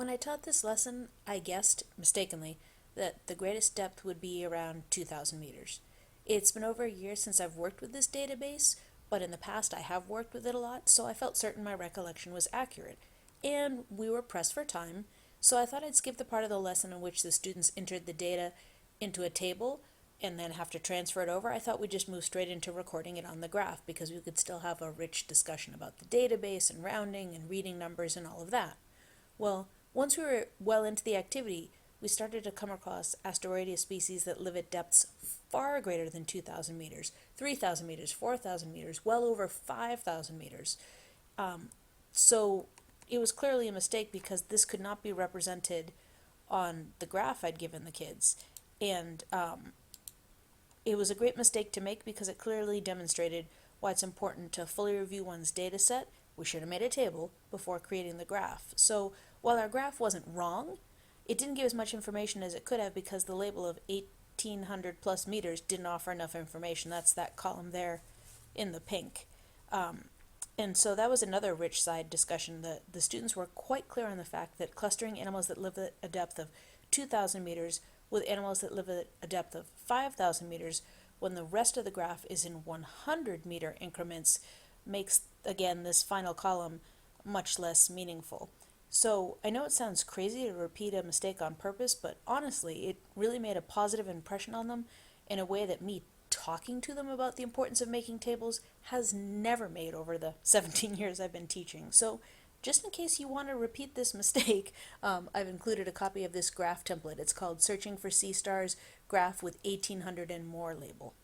When I taught this lesson, I guessed, mistakenly, that the greatest depth would be around 2,000 meters. It's been over a year since I've worked with this database, but in the past I have worked with it a lot, so I felt certain my recollection was accurate. And we were pressed for time, so I thought I'd skip the part of the lesson in which the students entered the data into a table and then have to transfer it over. I thought we'd just move straight into recording it on the graph because we could still have a rich discussion about the database and rounding and reading numbers and all of that. Well, once we were well into the activity, we started to come across Asteroidea species that live at depths far greater than 2,000 meters, 3,000 meters, 4,000 meters, well over 5,000 meters. So it was clearly a mistake because this could not be represented on the graph I'd given the kids. And it was a great mistake to make because it clearly demonstrated why it's important to fully review one's data set. We should have made a table before creating the graph. So while our graph wasn't wrong, it didn't give as much information as it could have because the label of 1,800 plus meters didn't offer enough information. That's that column there in the pink. And so that was another rich side discussion. The students were quite clear on the fact that clustering animals that live at a depth of 2,000 meters with animals that live at a depth of 5,000 meters when the rest of the graph is in 100-meter increments makes, again, this final column much less meaningful. So I know it sounds crazy to repeat a mistake on purpose, but honestly, it really made a positive impression on them in a way that me talking to them about the importance of making tables has never made over the 17 years I've been teaching. So just in case you want to repeat this mistake, I've included a copy of this graph template. It's called Searching for Sea Stars Graph with 1,800 and More label.